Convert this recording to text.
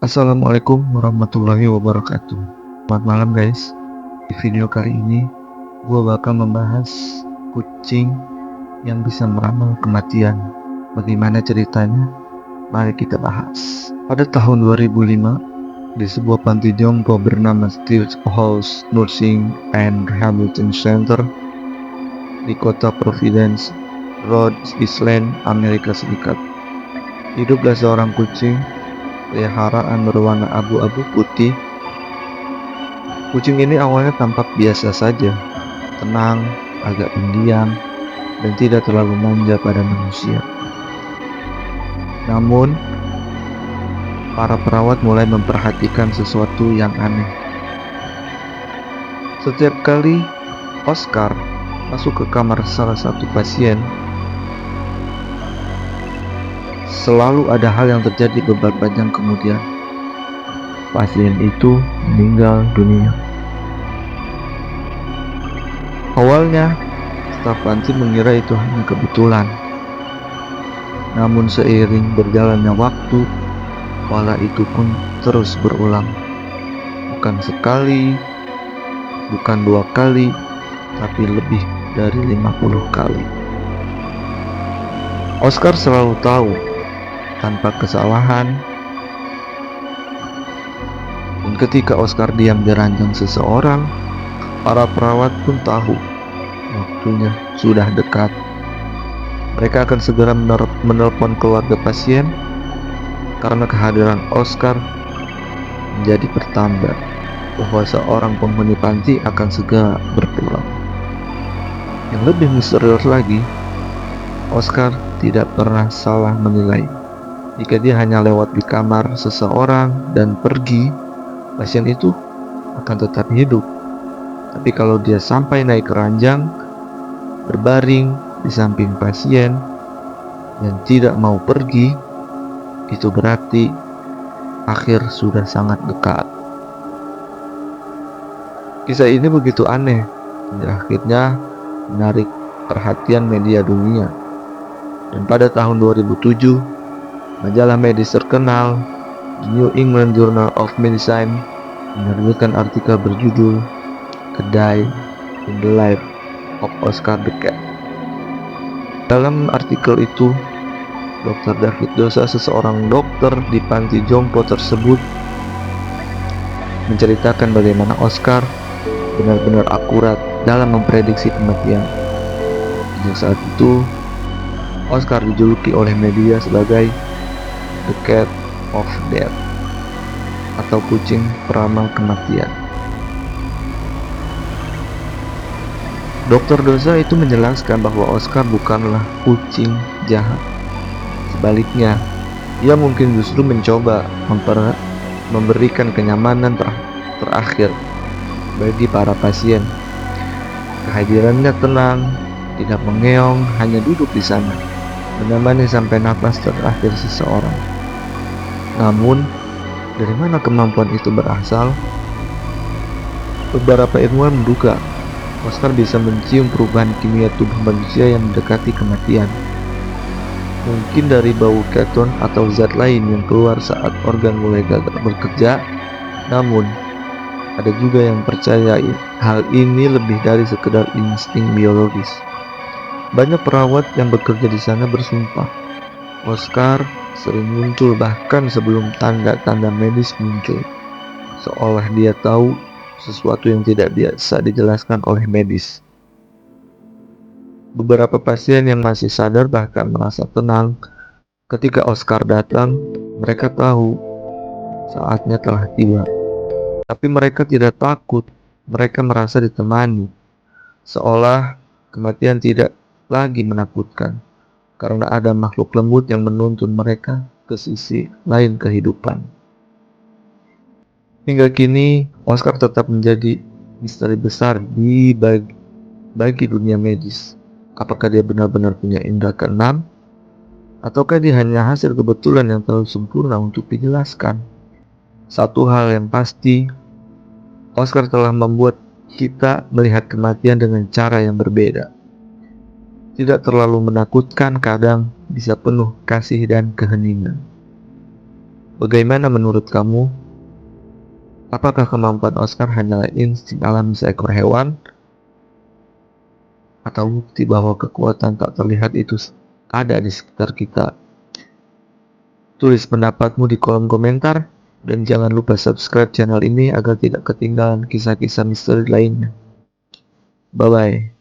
Assalamualaikum warahmatullahi wabarakatuh. Selamat malam guys. Di video kali ini gue bakal membahas kucing yang bisa meramal kematian. Bagaimana ceritanya? Mari kita bahas. Pada tahun 2005, di sebuah panti jompo bernama Steel House Nursing and Rehabilitation Center di kota Providence, Rhode Island, Amerika Serikat, hiduplah seorang kucing peliharaan berwarna abu-abu putih. Kucing ini awalnya tampak biasa saja, tenang, agak pendiam, dan tidak terlalu manja pada manusia. Namun, para perawat mulai memperhatikan sesuatu yang aneh. Setiap kali Oscar masuk ke kamar salah satu pasien, selalu ada hal yang terjadi beberapa jam kemudian. Pasien itu meninggal dunia. Awalnya, staf panti mengira itu hanya kebetulan. Namun seiring berjalannya waktu, pola itu pun terus berulang. Bukan sekali, bukan 2 kali, tapi lebih dari 50 kali. Oscar selalu tahu tanpa kesalahan, dan ketika Oscar diam di ranjang seseorang, para perawat pun tahu waktunya sudah dekat. Mereka akan segera menelpon keluarga pasien karena kehadiran Oscar menjadi pertanda bahwa seorang penghuni panti akan segera berpulang. Yang lebih misterius lagi, Oscar tidak pernah salah menilai. Jika dia hanya lewat di kamar seseorang dan pergi, pasien itu akan tetap hidup. Tapi kalau dia sampai naik ke ranjang, berbaring di samping pasien, dan tidak mau pergi, itu berarti akhir sudah sangat dekat. Kisah ini begitu aneh, hingga akhirnya menarik perhatian media dunia. Dan pada tahun 2007, majalah medis terkenal The New England Journal of Medicine menerbitkan artikel berjudul "A Day in the Life of Oscar the Cat". Dalam artikel itu, Dr. David Dosa, seseorang dokter di panti jompo tersebut, menceritakan bagaimana Oscar benar-benar akurat dalam memprediksi kematian. Sejak saat itu, Oscar dijuluki oleh media sebagai The Cat of Death, atau kucing peramal kematian. Dr. Dosa itu menjelaskan bahwa Oscar bukanlah kucing jahat. Sebaliknya, ia mungkin justru mencoba memberikan kenyamanan terakhir bagi para pasien. Kehadirannya tenang, tidak mengeong, hanya duduk di sana, menemani sampai napas terakhir seseorang. Namun, dari mana kemampuan itu berasal? Beberapa ilmuwan menduga Oscar bisa mencium perubahan kimia tubuh manusia yang mendekati kematian. Mungkin dari bau keton atau zat lain yang keluar saat organ mulai gagal bekerja. Namun, ada juga yang percaya hal ini lebih dari sekedar insting biologis. Banyak perawat yang bekerja di sana bersumpah Oscar sering muncul bahkan sebelum tanda-tanda medis muncul, seolah dia tahu sesuatu yang tidak biasa dijelaskan oleh medis. Beberapa pasien yang masih sadar bahkan merasa tenang ketika Oscar datang. Mereka tahu saatnya telah tiba, tapi mereka tidak takut. Mereka merasa ditemani, seolah kematian tidak lagi menakutkan, karena ada makhluk lembut yang menuntun mereka ke sisi lain kehidupan. Hingga kini, Oscar tetap menjadi misteri besar bagi dunia medis. Apakah dia benar-benar punya indera keenam? Ataukah dia hanya hasil kebetulan yang terlalu sempurna untuk dijelaskan? Satu hal yang pasti, Oscar telah membuat kita melihat kematian dengan cara yang berbeda. Tidak terlalu menakutkan, kadang bisa penuh kasih dan keheningan. Bagaimana menurut kamu? Apakah kemampuan Oscar hanyalah insting alam seekor hewan, atau bukti bahwa kekuatan tak terlihat itu ada di sekitar kita? Tulis pendapatmu di kolom komentar, dan jangan lupa subscribe channel ini agar tidak ketinggalan kisah-kisah misteri lainnya. Bye-bye.